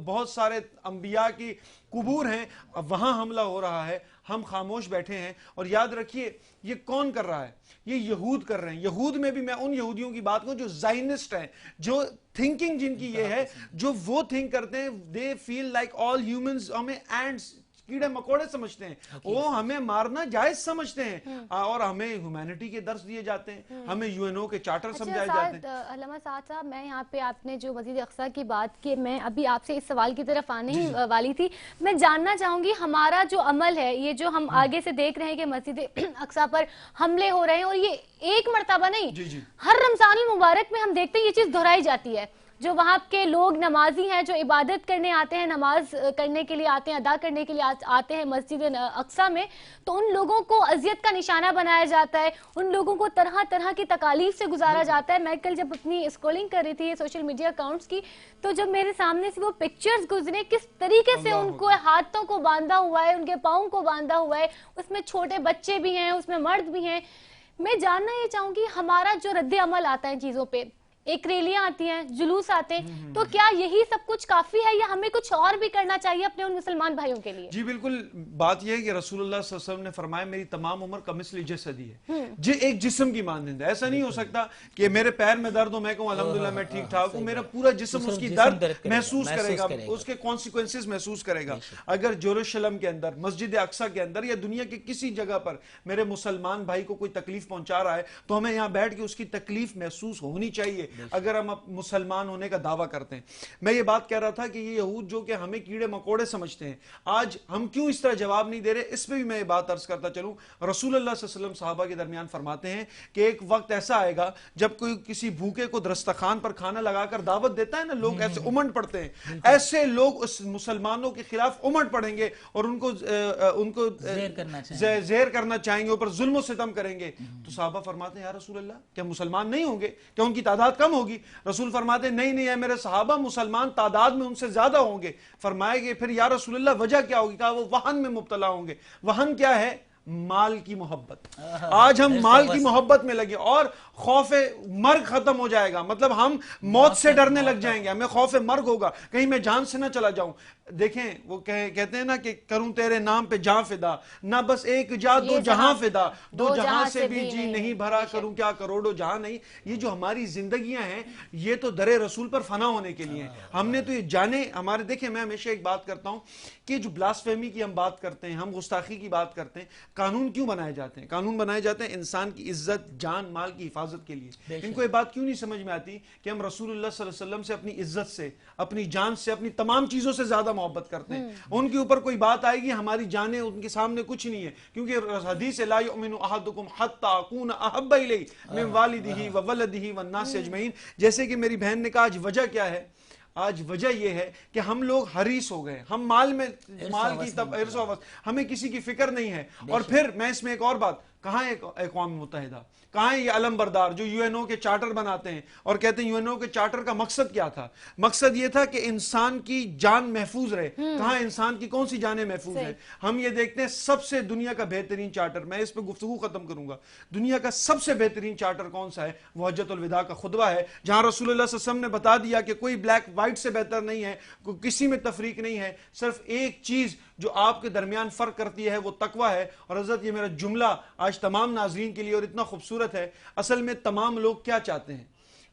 بہت سارے انبیاء کی قبور ہیں، وہاں حملہ ہو رہا ہے. ہم خاموش بیٹھے ہیں. اور یاد رکھیے یہ کون کر رہا ہے؟ یہ یہود کر رہے ہیں. یہود میں بھی میں ان یہودیوں کی بات کروں جو زائنسٹ ہیں، جو تھنکنگ جن کی یہ ہے، جو وہ تھنک کرتے ہیں they feel like all humans ہمیں ants کیڑے مکوڑے سمجھتے ہیں، وہ ہمیں مارنا جائز سمجھتے ہیں، اور ہمیں ہیومینٹی کے درس دیے جاتے ہیں، ہمیں یو این او کے چارٹر سمجھائے جاتے ہیں. علامہ سعد صاحب، میں یہاں پہ آپ نے جو مسجد اقصی کی بات کی، میں ابھی آپ سے اس سوال کی طرف آنے ہی والی تھی. میں جاننا چاہوں گی ہمارا جو عمل ہے، یہ جو ہم آگے سے دیکھ رہے ہیں کہ مسجد اقصی پر حملے ہو رہے ہیں، اور یہ ایک مرتبہ نہیں، ہر رمضان المبارک میں ہم دیکھتے ہیں یہ چیز دہرائی جاتی ہے. جو وہاں کے لوگ نمازی ہیں، جو عبادت کرنے آتے ہیں، نماز کرنے کے لیے آتے ہیں، ادا کرنے کے لیے آتے ہیں مسجد اقصی میں، تو ان لوگوں کو اذیت کا نشانہ بنایا جاتا ہے، ان لوگوں کو طرح طرح کی تکالیف سے گزارا جاتا ہے. میں کل جب اپنی اسکرولنگ کر رہی تھی سوشل میڈیا اکاؤنٹس کی، تو جب میرے سامنے سے وہ پکچرز گزرے، کس طریقے سے ان کو ہاتھوں کو باندھا ہوا ہے، ان کے پاؤں کو باندھا ہوا ہے، اس میں چھوٹے بچے بھی ہیں، اس میں مرد بھی ہیں. میں جاننا یہ چاہوں گی ہمارا جو رد عمل آتا ہے چیزوں پہ، ایک ریلیاں آتی ہیں، جلوس آتے ہیں، تو کیا یہی سب کچھ کافی ہے یا ہمیں کچھ اور بھی کرنا چاہیے اپنے ان مسلمان بھائیوں کے لیے؟ جی بالکل. بات یہ ہے کہ رسول اللہ صلی اللہ علیہ وسلم نے فرمایا میری تمام عمر کمثل جسدی ہے، ایک جسم کی مانند ہے. ایسا نہیں ہو سکتا کہ میرے پیر میں درد ہو میں کہوں الحمدللہ میں ٹھیک ٹھاک ہوں. میرا پورا جسم اس کی درد محسوس کرے گا، اس کے کانسیکوینسز محسوس کرے گا. اگر یروشلم کے اندر، مسجد اقصی کے اندر یا دنیا کے کسی جگہ پر میرے مسلمان بھائی کو کوئی تکلیف پہنچا رہا ہے تو ہمیں یہاں بیٹھ کے اس کی تکلیف محسوس ہونی چاہیے اگر ہم مسلمان ہونے کا دعویٰ کرتے ہیں. میں یہ بات کہہ رہا تھا کہ یہ یہود جو کہ ہمیں کیڑے مکوڑے سمجھتے ہیں، آج ہم کیوں اس طرح جواب نہیں دے رہے، اس پہ بھی میں یہ بات عرض کرتا چلوں. رسول اللہ صلی اللہ علیہ وسلم صحابہ کے درمیان فرماتے ہیں کہ ایک وقت ایسا آئے گا جب کوئی کسی بھوکے کو دسترخوان پر کھانا لگا کر دعوت دیتا ہے نا، لوگ ایسے امنڈ پڑتے ہیں، ایسے لوگ اس مسلمانوں کے خلاف امنڈ پڑیں گے اور ان کو زیر کرنا چاہیں گے، اوپر ظلم و ستم کریں گے. تو صحابہ فرماتے ہیں یا رسول اللہ کیا مسلمان نہیں ہوں گے، کیا ان کی تعداد کم ہوگی؟ رسول فرماتے ہیں نہیں اے میرے صحابہ، مسلمان تعداد میں ان سے زیادہ ہوں گے. فرمائے گے پھر یا رسول اللہ وجہ کیا ہوگی؟ کہا وہ وہن میں مبتلا ہوں گے. وہن کیا ہے؟ مال کی محبت. آج ہم مال کی محبت میں لگے اور خوف مرگ ختم ہو جائے گا، مطلب ہم موت سے ڈرنے لگ جائیں گے، ہمیں خوف مرگ ہوگا کہیں میں جان سے نہ چلا جاؤں. دیکھیں وہ کہتے ہیں نا کہ کروں تیرے نام پہ جاں فدا، نہ بس ایک جا دو جہاں فدا، دو جہاں سے بھی جی نہیں بھرا، کروں کیا کروڑوں جہاں نہیں. یہ جو ہماری زندگیاں ہیں یہ تو در رسول پر فنا ہونے کے لیے ہیں. ہم نے تو یہ جانے ہمارے، دیکھیں میں ہمیشہ ایک بات کرتا ہوں کہ جو بلاسفیمی کی ہم بات کرتے ہیں، ہم گستاخی کی بات کرتے ہیں، قانون کیوں بنائے جاتے ہیں؟ قانون بنائے جاتے ہیں انسان کی عزت، جان مال کی حفاظت کے لیے. ان کو یہ بات کیوں نہیں سمجھ میں آتی کہ ہم رسول اللہ صلی اللہ علیہ وسلم سے اپنی عزت سے، اپنی جان سے، اپنی تمام چیزوں سے زیادہ محبت کرتے ہیں. ان کے اوپر کوئی بات آئے گی ہماری جانیں ان کے سامنے کچھ نہیں ہے، کیونکہ حدیث لا یؤمن احدکم حتی اکون احب الیہ من والدہ وولدہ والناس اجمعین. جیسے کہ میری بہن نے کہا آج وجہ کیا ہے؟ آج وجہ یہ ہے کہ ہم لوگ حریص ہو گئے، ہم مال کی ارث و وصل، ہمیں کسی کی فکر نہیں ہے. اور پھر میں اس میں ایک اور بات، کہاں ہے اقوام متحدہ، کہاں ہے یہ علم بردار جو یو این او کے چارٹر بناتے ہیں اور کہتے ہیں یو این او کے چارٹر کا مقصد کیا تھا؟ مقصد یہ تھا کہ انسان کی جان محفوظ رہے. کہاں انسان کی کون سی جانیں محفوظ ہیں؟ ہم یہ دیکھتے ہیں سب سے دنیا کا بہترین چارٹر، میں اس پہ گفتگو ختم کروں گا، دنیا کا سب سے بہترین چارٹر کون سا ہے؟ وہ حجۃ الوداع کا خطبہ ہے، جہاں رسول اللہ صلی اللہ علیہ وسلم نے بتا دیا کہ کوئی بلیک وائٹ سے بہتر نہیں ہے، کوئی کسی میں تفریق نہیں ہے، صرف ایک چیز جو آپ کے درمیان فرق کرتی ہے وہ تقوی ہے. اور حضرت یہ میرا جملہ آج تمام ناظرین کے لیے اور اتنا خوبصورت ہے. اصل میں تمام لوگ کیا چاہتے ہیں؟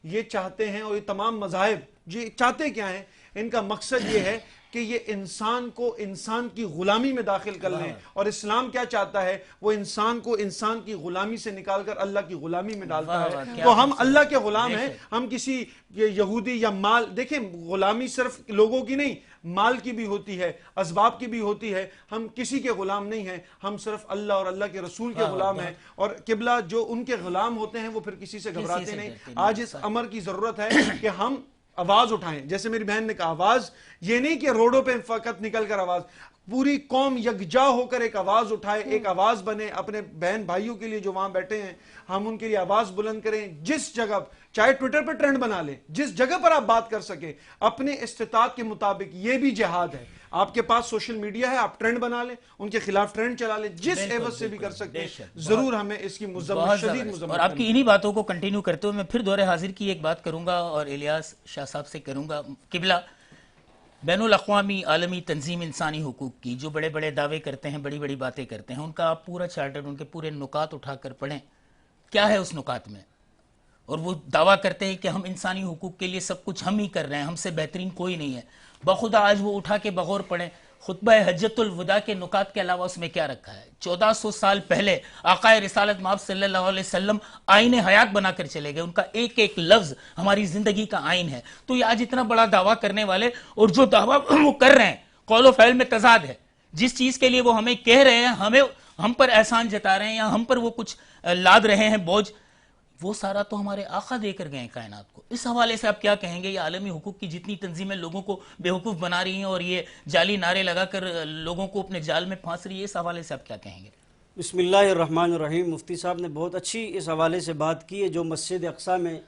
یہ چاہتے ہیں، اور یہ تمام مذاہب یہ چاہتے کیا ہیں؟ ان کا مقصد یہ ہے کہ یہ انسان کو انسان کی غلامی میں داخل کر لیں. اور اسلام کیا چاہتا ہے؟ وہ انسان کو انسان کی غلامی سے نکال کر اللہ کی غلامی میں ڈالتا ہے. تو ہم اللہ کے غلام ہیں، ہم کسی یہودی یا مال، دیکھیں غلامی صرف لوگوں کی نہیں، مال کی بھی ہوتی ہے، اسباب کی بھی ہوتی ہے. ہم کسی کے غلام نہیں ہیں، ہم صرف اللہ اور اللہ کے رسول کے غلام ہیں. اور قبلہ جو ان کے غلام ہوتے ہیں وہ پھر کسی سے گھبراتے نہیں. آج اس امر کی ضرورت ہے کہ ہم آواز اٹھائیں. جیسے میری بہن نے کہا، آواز یہ نہیں کہ روڈوں پہ فقط نکل کر آواز، پوری قوم یکجا ہو کر ایک آواز اٹھائے, ایک آواز بنے, اپنے بہن بھائیوں کے لیے جو وہاں بیٹھے ہیں ہم ان کے لیے آواز بلند کریں. جس جگہ, چاہے ٹویٹر پر ٹرینڈ بنا لیں, جس جگہ پر آپ بات کر سکیں اپنے استطاعت کے مطابق, یہ بھی جہاد ہے. آپ کے پاس سوشل میڈیا ہے, آپ ٹرینڈ بنا لیں, ان کے خلاف ٹرینڈ چلا لیں, جس عوض سے بھی کر سکتے ہیں. ضرور ہمیں اس کی شدید مذمت. اور آپ کی انہی باتوں کو کنٹینیو کرتے ہوئے میں پھر دور حاضر کی ایک بات کروں گا اور الیاس شاہ صاحب سے کروں گا. قبلہ, بین الاقوامی عالمی تنظیم انسانی حقوق کی جو بڑے بڑے دعوے کرتے ہیں, بڑی بڑی باتیں کرتے ہیں, ان کا آپ پورا چارٹر, ان کے پورے نکات اٹھا کر پڑھیں. کیا ہے اس نکات میں؟ اور وہ دعویٰ کرتے ہیں کہ ہم انسانی حقوق کے لیے سب کچھ ہم ہی کر رہے ہیں, ہم سے بہترین کوئی نہیں ہے. بخدا آج وہ اٹھا کے بغور پڑھیں خطبہ حجت الوداع کے نکات کے علاوہ اس میں کیا رکھا ہے. 1400 سال پہلے آقا رسالت مآب صلی اللہ علیہ وسلم آئین حیات بنا کر چلے گئے, ان کا ایک ایک لفظ ہماری زندگی کا آئین ہے. تو یہ آج اتنا بڑا دعویٰ کرنے والے, اور جو دعویٰ وہ کر رہے ہیں قول و فعل میں تضاد ہے. جس چیز کے لیے وہ ہمیں کہہ رہے ہیں, ہم پر احسان جتا رہے ہیں یا ہم پر وہ کچھ لاد رہے ہیں بوجھ, وہ سارا تو ہمارے آقا دے کر گئے کائنات کو. اس حوالے سے آپ کیا کہیں گے؟ یہ عالمی حقوق کی جتنی تنظیمیں لوگوں کو بیوقوف بنا رہی ہیں اور یہ جعلی نعرے لگا کر لوگوں کو اپنے جال میں پھانس رہی ہے, اس حوالے سے آپ کیا کہیں گے؟ بسم اللہ الرحمن الرحیم. مفتی صاحب نے بہت اچھی اس حوالے سے بات کی ہے. جو مسجد اقصیٰ میں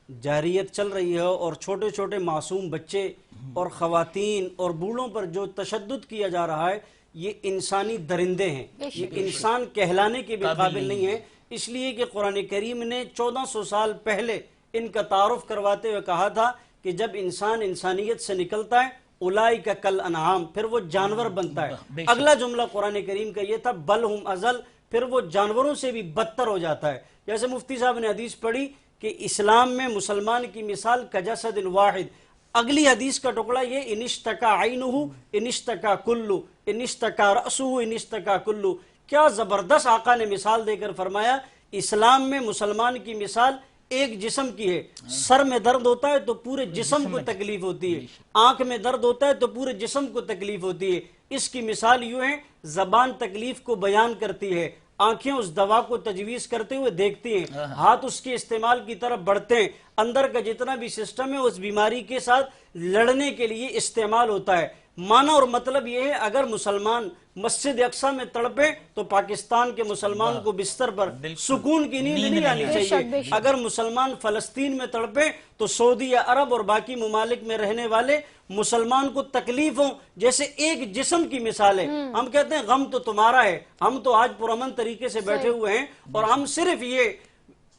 جاریت چل رہی ہے اور چھوٹے چھوٹے معصوم بچے اور خواتین اور بوڑھوں پر جو تشدد کیا جا رہا ہے, یہ انسانی درندے ہیں, یہ انسان کہلانے کے بھی قابل نہیں ہیں. اس لیے کہ قرآن کریم نے 1400 سال پہلے ان کا تعارف کرواتے ہوئے کہا تھا کہ جب انسان انسانیت سے نکلتا ہے اولئک کل انعام, پھر وہ جانور بنتا ہے. اگلا جملہ قرآن کریم کا یہ تھا بل ہم ازل, پھر وہ جانوروں سے بھی بدتر ہو جاتا ہے. جیسے مفتی صاحب نے حدیث پڑھی کہ اسلام میں مسلمان کی مثال کجسد واحد. اگلی حدیث کا ٹکڑا یہ انشتکا عینہ انشتکا کلو انشتکا رأسہ انشتکا کلو. کیا زبردست آقا نے مثال دے کر فرمایا, اسلام میں مسلمان کی مثال ایک جسم کی ہے. سر میں درد ہوتا ہے تو پورے جسم کو تکلیف ہوتی ہے, آنکھ میں درد ہوتا ہے تو پورے جسم کو تکلیف ہوتی ہے. اس کی مثال یوں ہے, زبان تکلیف کو بیان کرتی ہے, آنکھیں اس دوا کو تجویز کرتے ہوئے دیکھتی ہیں, ہاتھ اس کے استعمال کی طرف بڑھتے ہیں, اندر کا جتنا بھی سسٹم ہے اس بیماری کے ساتھ لڑنے کے لیے استعمال ہوتا ہے. معنی اور مطلب یہ ہے, اگر مسلمان مسجد اقصیٰ میں تڑپے تو پاکستان کے مسلمان کو بستر پر سکون کی نیند نہیں آنی چاہیے. اگر مسلمان فلسطین میں تڑپے تو سعودی عرب اور باقی ممالک میں رہنے والے مسلمان کو تکلیف ہوں, جیسے ایک جسم کی مثال ہے. ہم کہتے ہیں غم تو تمہارا ہے, ہم تو آج پرامن طریقے سے بیٹھے ہوئے ہیں, اور ہم صرف یہ,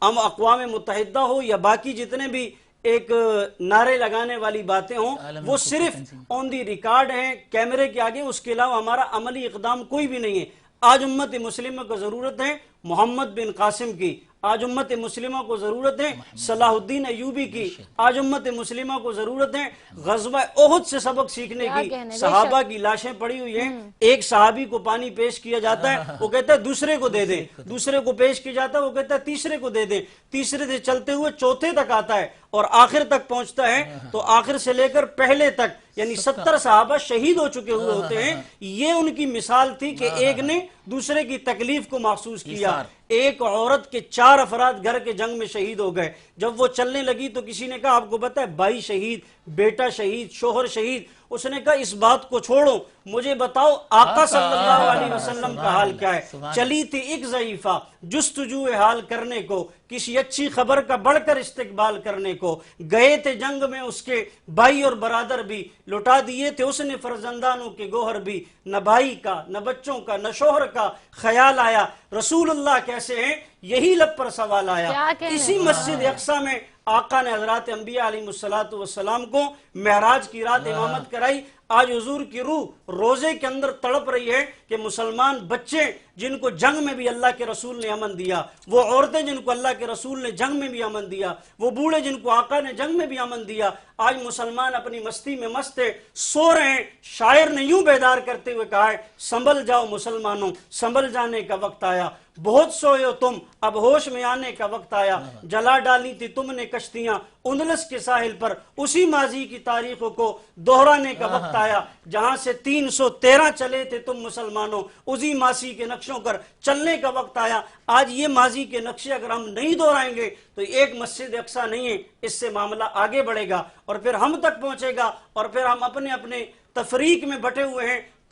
ہم اقوام متحدہ ہو یا باقی جتنے بھی ایک نعرے لگانے والی باتیں ہوں, وہ صرف آن دی ریکارڈ ہیں کیمرے کے آگے, اس کے علاوہ ہمارا عملی اقدام کوئی بھی نہیں ہے. آج امت مسلمہ کو ضرورت ہے محمد بن قاسم کی, آج امت مسلمہ کو ضرورت ہے صلاح الدین ایوبی کی, آج امت مسلمہ کو ضرورت ہے غزوہ احد سے سبق سیکھنے کی. صحابہ کی لاشیں پڑی ہوئی ہیں, ایک صحابی کو پانی پیش کیا جاتا ہے, وہ کہتا ہے دوسرے کو دے دیں, دوسرے کو پیش کیا جاتا ہے, وہ کہتا ہے تیسرے کو دے دیں, تیسرے سے چلتے ہوئے چوتھے تک آتا ہے اور آخر تک پہنچتا ہے, تو آخر سے لے کر پہلے تک یعنی 70 صحابہ شہید ہو چکے ہوئے ہوتے ہیں. یہ ان کی مثال تھی کہ ایک نے دوسرے کی تکلیف کو محسوس کیا. ایک عورت کے 4 افراد گھر کے جنگ میں شہید ہو گئے, جب وہ چلنے لگی تو کسی نے کہا آپ کو پتہ ہے بھائی شہید, بیٹا شہید, شوہر شہید. اس نے کہا اس بات کو چھوڑو, مجھے بتاؤ آقا صلی اللہ علیہ وسلم کا حال کیا ہے. چلی تھی ایک ضعیفہ جستجو حال کرنے کو, کسی اچھی خبر کا بڑھ کر استقبال کرنے کو. گئے تھے جنگ میں اس کے بھائی اور برادر بھی, لٹا دیے تھے اس نے فرزندانوں کے گوہر بھی. نہ بھائی کا, نہ بچوں کا, نہ شوہر کا خیال آیا, رسول اللہ کیسے ہیں یہی لب پر سوال آیا. اسی مسجد اقصیٰ میں آقا نے حضرات انبیاء علیہ السلام کو معراج کی رات امامت کرائی. آج حضور کی روح روزے کے اندر تڑپ رہی ہے کہ مسلمان بچے جن کو جنگ میں بھی اللہ کے رسول نے امن دیا, وہ عورتیں جن کو اللہ کے رسول نے جنگ میں بھی امن دیا, وہ بوڑھے جن کو آقا نے جنگ میں بھی امن دیا, آج مسلمان اپنی مستی میں مست ہے, سو رہے ہیں. شاعر نے یوں بیدار کرتے ہوئے کہا ہے سنبھل جاؤ مسلمانوں, سنبھل جانے کا وقت آیا, بہت سوئے ہو تم اب ہوش میں آنے کا وقت آیا. جلا ڈالی تھی تم نے کشتیاں اندلس کے ساحل پر, اسی ماضی کی تاریخوں کو دہرانے کا وقت آیا. جہاں سے 313 چلے تھے تم مسلمانوں, اسی ماضی کے نقشوں پر چلنے کا وقت آیا. آج یہ ماضی کے نقشے اگر ہم نہیں دہرائیں گے تو ایک مسجد اقصیٰ نہیں ہے, اس سے معاملہ آگے بڑھے گا اور پھر ہم تک پہنچے گا, اور پھر ہم اپنے اپنے تفریق میں بٹے ہوئے ہیں.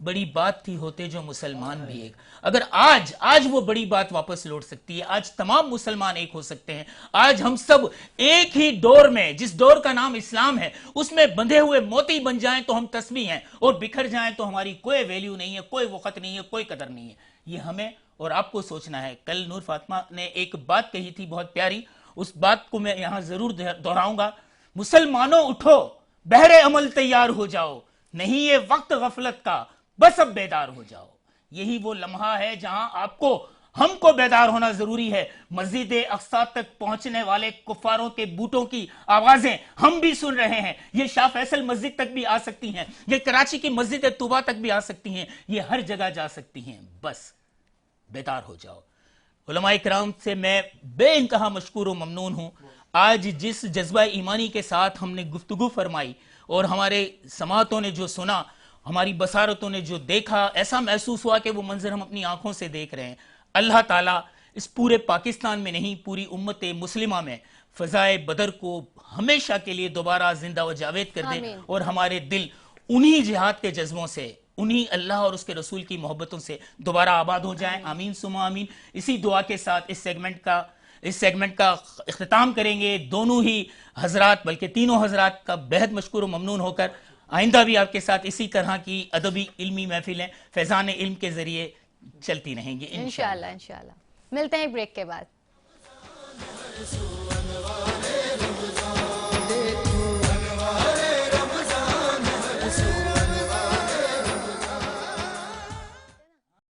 بڑی بات تھی ہوتے جو مسلمان بھی ایک. اگر آج وہ بڑی بات واپس لوٹ سکتی ہے, آج تمام مسلمان ایک ہو سکتے ہیں, آج ہم سب ایک ہی ڈور میں, جس ڈور کا نام اسلام ہے, اس میں بندھے ہوئے موتی بن جائیں تو ہم تسبیح ہیں, اور بکھر جائیں تو ہماری کوئی ویلیو نہیں ہے, کوئی وقت نہیں ہے, کوئی قدر نہیں ہے. یہ ہمیں اور آپ کو سوچنا ہے. کل نور فاطمہ نے ایک بات کہی تھی بہت پیاری, اس بات کو میں یہاں ضرور دہراؤں گا. مسلمانوں اٹھو, بہر عمل تیار ہو جاؤ, نہیں یہ وقت غفلت کا, بس اب بیدار ہو جاؤ. یہی وہ لمحہ ہے جہاں آپ کو, ہم کو بیدار ہونا ضروری ہے. مسجد اقصی تک پہنچنے والے کفاروں کے بوٹوں کی آوازیں ہم بھی سن رہے ہیں. یہ شاہ فیصل مسجد تک بھی آ سکتی ہیں, یہ کراچی کی مسجد طوبہ تک بھی آ سکتی ہیں, یہ ہر جگہ جا سکتی ہیں. بس بیدار ہو جاؤ. علماء کرام سے میں بے انتہا مشکور و ممنون ہوں. آج جس جذبہ ایمانی کے ساتھ ہم نے گفتگو فرمائی اور ہمارے سماعتوں نے جو سنا, ہماری بصارتوں نے جو دیکھا, ایسا محسوس ہوا کہ وہ منظر ہم اپنی آنکھوں سے دیکھ رہے ہیں. اللہ تعالیٰ اس پورے پاکستان میں نہیں, پوری امت مسلمہ میں فضائے بدر کو ہمیشہ کے لیے دوبارہ زندہ و جاوید کر دے, اور ہمارے دل انہی جہاد کے جذبوں سے, انہی اللہ اور اس کے رسول کی محبتوں سے دوبارہ آباد ہو جائیں. آمین ثم آمین. اسی دعا کے ساتھ اس سیگمنٹ کا اختتام کریں گے. دونوں ہی حضرات, بلکہ تینوں حضرات کا بہت مشکور و ممنون ہو کر آئندہ بھی آپ کے ساتھ اسی طرح کی ادبی علمی محفلیں فیضان علم کے ذریعے چلتی رہیں گی انشاءاللہ. انشاءاللہ. ملتے ہیں بریک کے بعد.